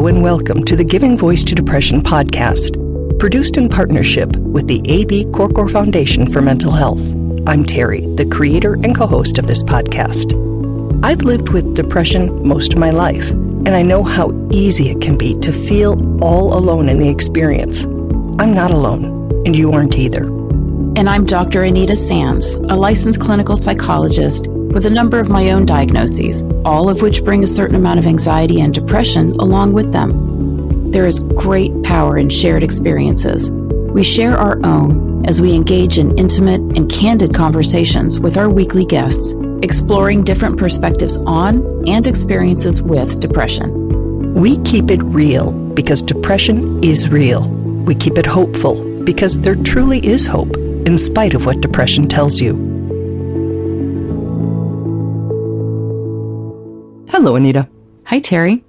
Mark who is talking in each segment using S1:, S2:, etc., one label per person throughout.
S1: and welcome to the Giving Voice to Depression podcast, produced in partnership with the A.B. Korkor Foundation for Mental Health. I'm Terry, the creator and co-host of this podcast. I've lived with depression most of my life, and I know how easy it can be to feel all alone in the experience. I'm not alone, and you aren't either.
S2: And I'm Dr. Anita Sands, a licensed clinical psychologist with a number of my own diagnoses, all of which bring a certain amount of anxiety and depression along with them. There is great power in shared experiences. We share our own as we engage in intimate and candid conversations with our weekly guests, exploring different perspectives on and experiences with depression.
S1: We keep it real because depression is real. We keep it hopeful because there truly is hope in spite of what depression tells you. Hello, Anita.
S2: Hi, Terry.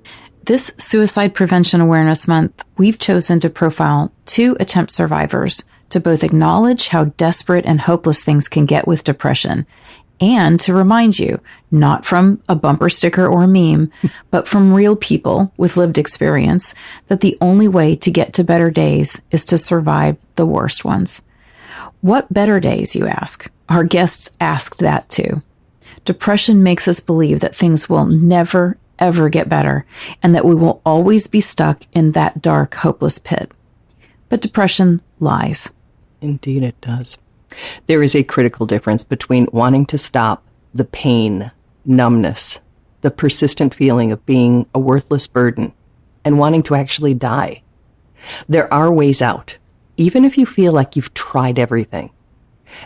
S2: This Suicide Prevention Awareness Month, we've chosen to profile 2 attempt survivors to both acknowledge how desperate and hopeless things can get with depression, and to remind you, not from a bumper sticker or a meme, but from real people with lived experience, that the only way to get to better days is to survive the worst ones. What better days, you ask? Our guests asked that too. Depression makes us believe that things will never, ever get better, and that we will always be stuck in that dark, hopeless pit. But depression lies.
S1: Indeed it does. There is a critical difference between wanting to stop the pain, numbness, the persistent feeling of being a worthless burden, and wanting to actually die. There are ways out, even if you feel like you've tried everything.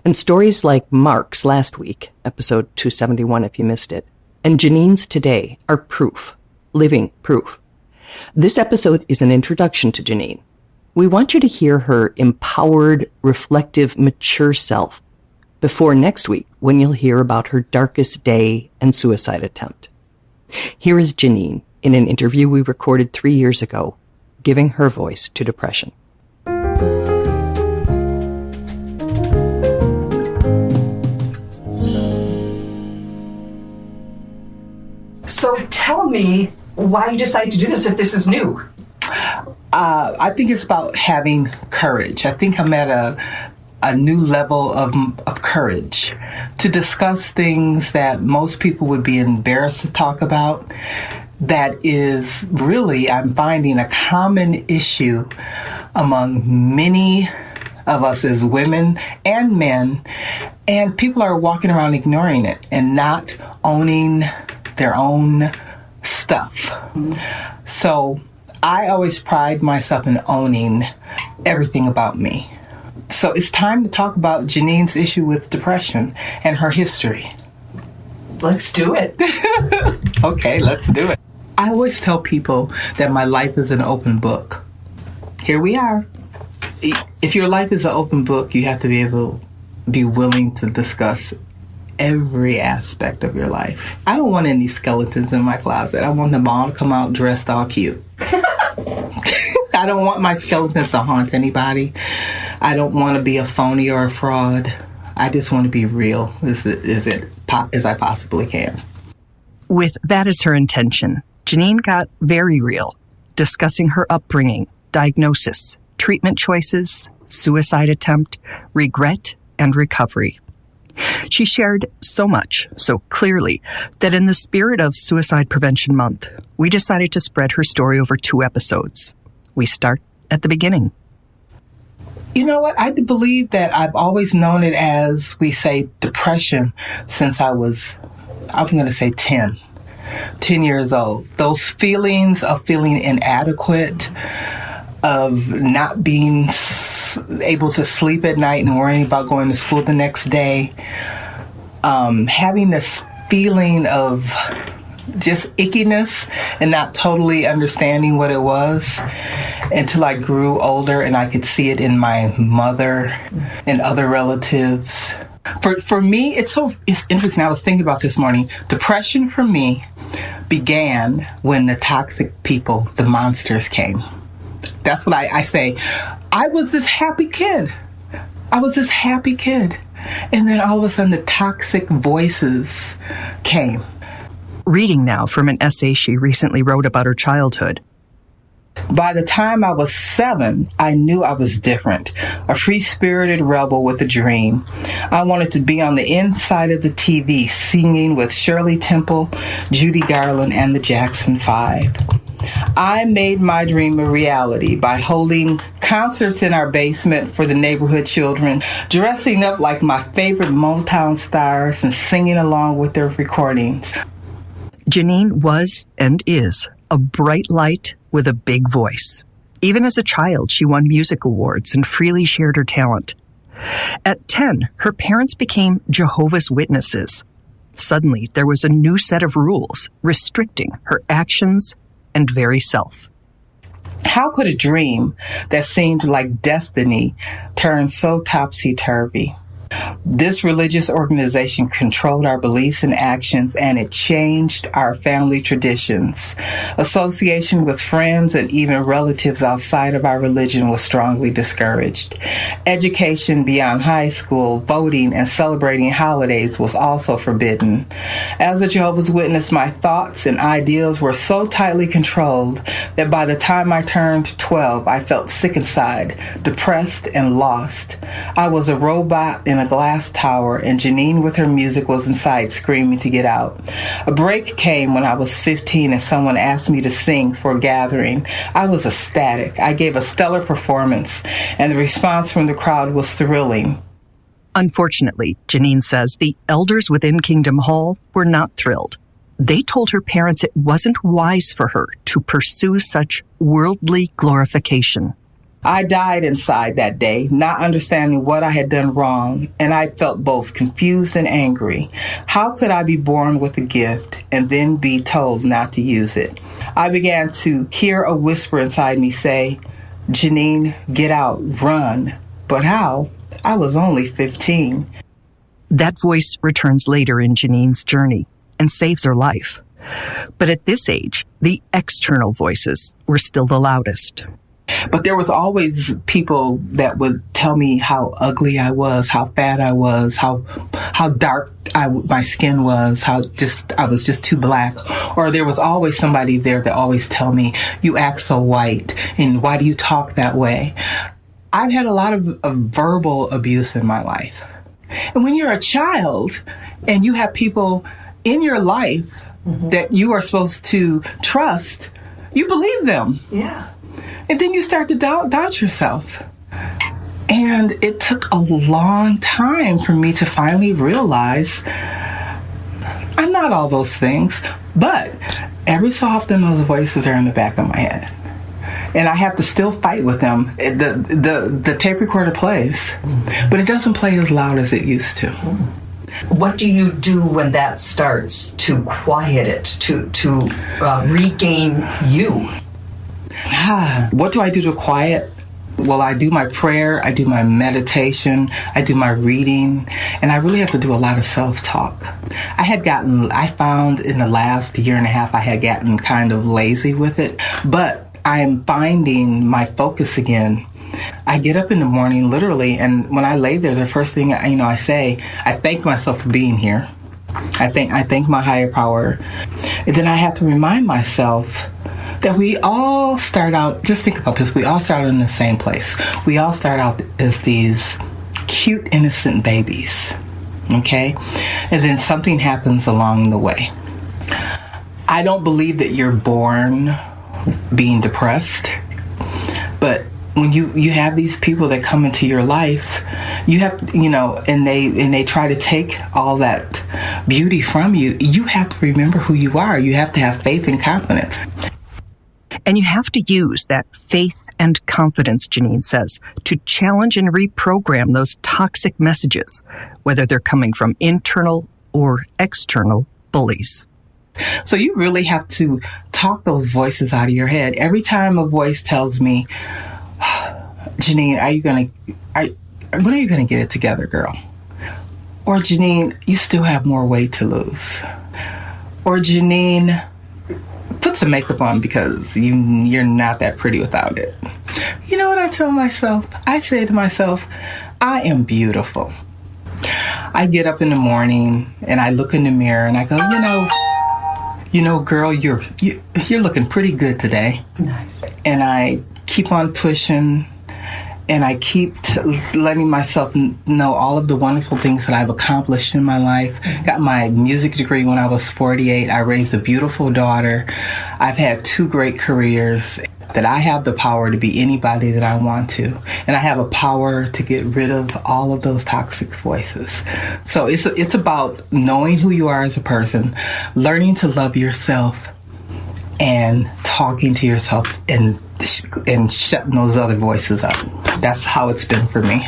S1: And stories like Mark's last week, episode 271 if you missed it, and Jannine's today are proof, living proof. This episode is an introduction to Jeannine. We want you to hear her empowered, reflective, mature self before next week when you'll hear about her darkest day and suicide attempt. Here is Jeannine in an interview we recorded 3 years ago, giving her voice to depression. So tell me why you decided to do this if this is new.
S3: I think it's about having courage. I think I'm at a new level of courage to discuss things that most people would be embarrassed to talk about. That is really, I'm finding, a common issue among many of us as women and men. And people are walking around ignoring it and not owning their own stuff. So I always pride myself in owning everything about me. So it's time to talk about Jannine's issue with depression and her history.
S1: Let's do it.
S3: Okay, let's do it. I always tell people that my life is an open book. Here we are. If your life is an open book, you have to be willing to discuss every aspect of your life. I don't want any skeletons in my closet. I want them all to come out dressed all cute. I don't want my skeletons to haunt anybody. I don't want to be a phony or a fraud. I just want to be real as I possibly can.
S1: With that as her intention, Jeannine got very real, discussing her upbringing, diagnosis, treatment choices, suicide attempt, regret, and recovery. She shared so much, so clearly, that in the spirit of Suicide Prevention Month, we decided to spread her story over 2 episodes. We start at the beginning.
S3: You know what? I believe that I've always known it as, we say, depression since I'm going to say 10 years old. Those feelings of feeling inadequate, of not being able to sleep at night and worrying about going to school the next day, having this feeling of just ickiness and not totally understanding what it was until I grew older and I could see it in my mother and other relatives. For me, it's interesting. I was thinking about this morning. Depression for me began when the toxic people, the monsters, came. That's what I say. I was this happy kid. And then all of a sudden the toxic voices came.
S1: Reading now from an essay she recently wrote about her childhood.
S3: By the time I was 7, I knew I was different, a free-spirited rebel with a dream. I wanted to be on the inside of the TV singing with Shirley Temple, Judy Garland, and the Jackson 5. I made my dream a reality by holding concerts in our basement for the neighborhood children, dressing up like my favorite Motown stars and singing along with their recordings.
S1: Jeannine was and is a bright light with a big voice. Even as a child, she won music awards and freely shared her talent. At 10, her parents became Jehovah's Witnesses. Suddenly, there was a new set of rules restricting her actions and very self.
S3: How could a dream that seemed like destiny turn so topsy-turvy? This religious organization controlled our beliefs and actions, and it changed our family traditions. Association with friends and even relatives outside of our religion was strongly discouraged. Education beyond high school, voting, and celebrating holidays was also forbidden. As a Jehovah's Witness, my thoughts and ideals were so tightly controlled that by the time I turned 12, I felt sick inside, depressed, and lost. I was a robot in a glass tower, and Jeannine with her music was inside screaming to get out. A break came when I was 15 and someone asked me to sing for a gathering. I was ecstatic. I gave a stellar performance, and the response from the crowd was thrilling.
S1: Unfortunately, Jeannine says the elders within Kingdom Hall were not thrilled. They told her parents it wasn't wise for her to pursue such worldly glorification.
S3: I died inside that day, not understanding what I had done wrong, and I felt both confused and angry. How could I be born with a gift and then be told not to use it? I began to hear a whisper inside me say, "Jeannine, get out, run." But how? I was only 15.
S1: That voice returns later in Jeannine's journey and saves her life. But at this age, the external voices were still the loudest.
S3: But there was always people that would tell me how ugly I was, how fat I was, how dark my skin was, I was just too black. Or there was always somebody there that always tell me, "You act so white, and why do you talk that way?" I've had a lot of verbal abuse in my life. And when you're a child and you have people in your life that you are supposed to trust, you believe them.
S1: Yeah.
S3: And then you start to doubt yourself. And it took a long time for me to finally realize I'm not all those things, but every so often those voices are in the back of my head. And I have to still fight with them. The tape recorder plays, but it doesn't play as loud as it used to.
S1: What do you do when that starts to quiet it, to regain you?
S3: What do I do to quiet? Well, I do my prayer, I do my meditation, I do my reading, and I really have to do a lot of self-talk. I found in the last year and a half, I had gotten kind of lazy with it, but I'm finding my focus again. I get up in the morning, literally, and when I lay there, the first thing I say, I thank myself for being here. I thank my higher power. And then I have to remind myself that we all start out, just think about this, we all start in the same place. We all start out as these cute, innocent babies, okay? And then something happens along the way. I don't believe that you're born being depressed, but when you have these people that come into your life, you have, and they try to take all that beauty from you, you have to remember who you are. You have to have faith and confidence.
S1: And you have to use that faith and confidence, Jeannine says, to challenge and reprogram those toxic messages, whether they're coming from internal or external bullies.
S3: So you really have to talk those voices out of your head. Every time a voice tells me, "Jeannine, when are you going to get it together, girl?" Or, "Jeannine, you still have more weight to lose." Or, "Jeannine, put some makeup on because you're not that pretty without it." You know what I tell myself? I say to myself, I am beautiful. I get up in the morning and I look in the mirror and I go, girl, you're looking pretty good today.
S1: Nice.
S3: And I keep on pushing, and I keep letting myself know all of the wonderful things that I've accomplished in my life. Got my music degree when I was 48. I raised a beautiful daughter. I've had 2 great careers. That I have the power to be anybody that I want to. And I have a power to get rid of all of those toxic voices. So it's about knowing who you are as a person, learning to love yourself, and talking to yourself and shutting those other voices up. That's how it's been for me.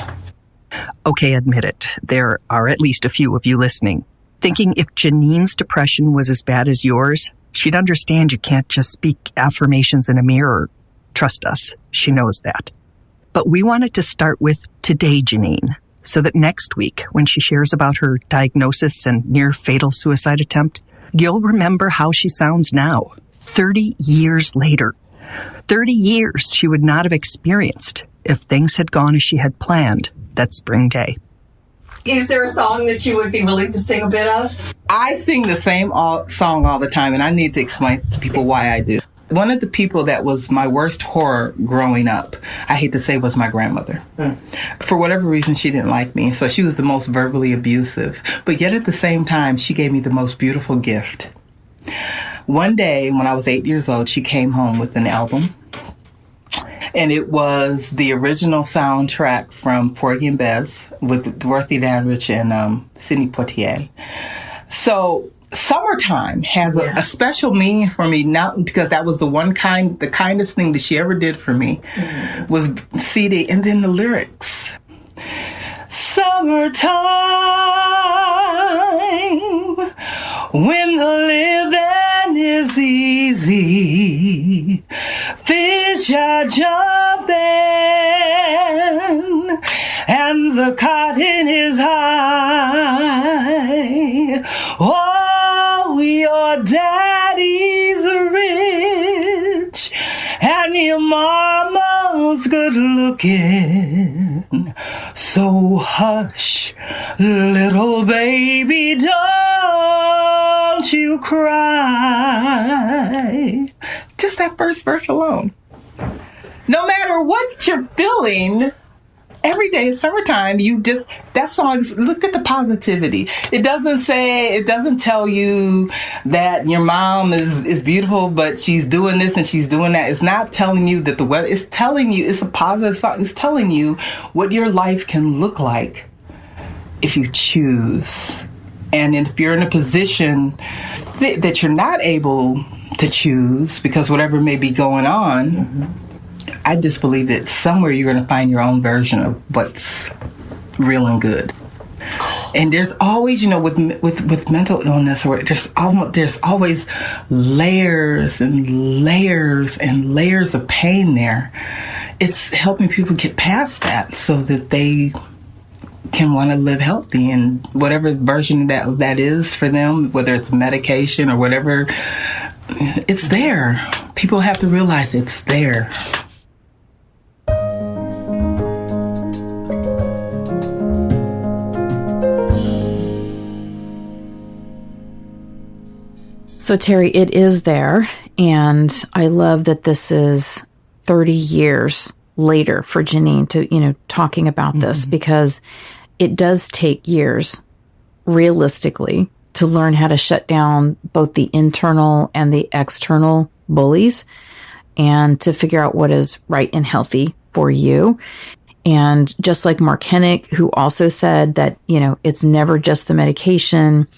S4: Okay, admit it. There are at least a few of you listening, thinking if Jannine's depression was as bad as yours, she'd understand you can't just speak affirmations in a mirror. Trust us, she knows that. But we wanted to start with today, Jeannine, so that next week, when she shares about her diagnosis and near-fatal suicide attempt, you'll remember how she sounds now, 30 years later. 30 years she would not have experienced if things had gone as she had planned that spring day.
S1: Is there a song that you would be willing to sing a bit of?
S3: I sing the same song all the time, and I need to explain to people why I do. One of the people that was my worst horror growing up, I hate to say, was my grandmother. For whatever reason, she didn't like me, so she was the most verbally abusive. But yet at the same time, she gave me the most beautiful gift. One day, when I was 8 years old, she came home with an album. And it was the original soundtrack from Porgy and Bess with Dorothy Dandridge and Sidney Poitier. So summertime has a special meaning for me, not because that was the kindest thing that she ever did for me, was CD, and then the lyrics. Summertime, when the living is easy, fish are jumping, and the cotton is high. Oh, your daddy's rich, and your mama's good looking. So hush, little baby, don't you cry. Just that first verse alone. No matter what you're feeling, every day is summertime. That song, look at the positivity. It doesn't tell you that your mom is beautiful, but she's doing this and she's doing that. It's not telling you that the weather, it's telling you, it's a positive song. It's telling you what your life can look like if you choose. And if you're in a position that you're not able to choose because whatever may be going on, I just believe that somewhere you're going to find your own version of what's real and good. And there's always, with mental illness, or there's always layers and layers and layers of pain there. It's helping people get past that so that they can want to live healthy, and whatever version that is for them, whether it's medication or whatever, it's there. People have to realize it's there.
S2: So, Terry, it is there, and I love that this is 30 years later for Jeannine to, talking about this, because it does take years, realistically, to learn how to shut down both the internal and the external bullies and to figure out what is right and healthy for you. And just like Mark Hennick, who also said that, it's never just the medication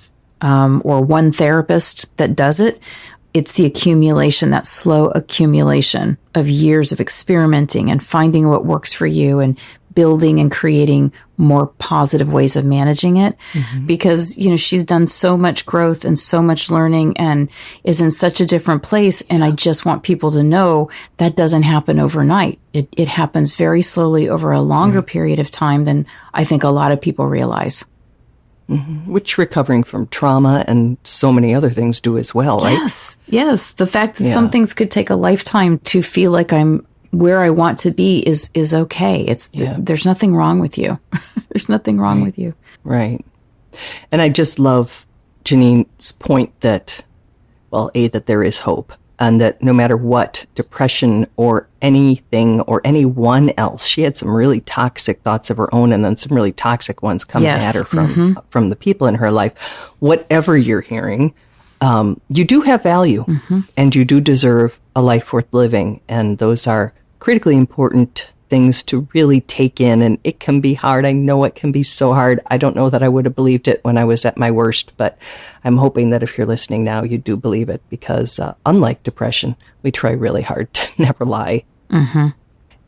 S2: or one therapist that does it. It's the accumulation, that slow accumulation of years of experimenting and finding what works for you and building and creating more positive ways of managing it. Because, she's done so much growth and so much learning and is in such a different place. And I just want people to know that doesn't happen overnight. It happens very slowly over a longer period of time than I think a lot of people realize.
S1: Which recovering from trauma and so many other things do as well, right?
S2: Yes. The fact that some things could take a lifetime to feel like I'm where I want to be is okay. There's nothing wrong with you. There's nothing wrong with you.
S1: Right. And I just love Jannine's point that well, that there is hope, and that no matter what, depression or anything or anyone else, she had some really toxic thoughts of her own, and then some really toxic ones coming at her from the people in her life. Whatever you're hearing, you do have value, and you do deserve a life worth living, and those are critically important things to really take in, and it can be hard. I know it can be so hard. I don't know that I would have believed it when I was at my worst, but I'm hoping that if you're listening now, you do believe it, because unlike depression, we try really hard to never lie.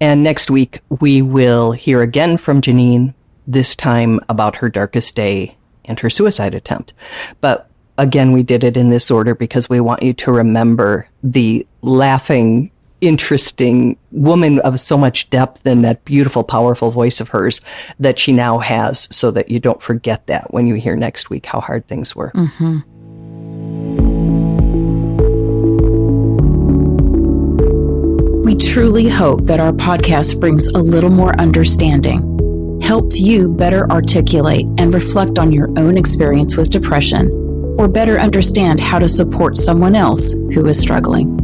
S1: And next week, we will hear again from Janine, this time about her darkest day and her suicide attempt. But again, we did it in this order because we want you to remember the laughing, interesting woman of so much depth and that beautiful, powerful voice of hers that she now has, so that you don't forget that when you hear next week how hard things were.
S2: We truly hope that our podcast brings a little more understanding, helps you better articulate and reflect on your own experience with depression, or better understand how to support someone else who is struggling.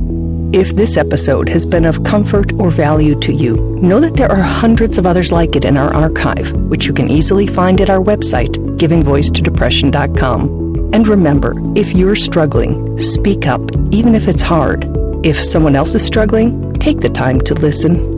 S1: If this episode has been of comfort or value to you, know that there are hundreds of others like it in our archive, which you can easily find at our website, givingvoicetodepression.com. And remember, if you're struggling, speak up, even if it's hard. If someone else is struggling, take the time to listen.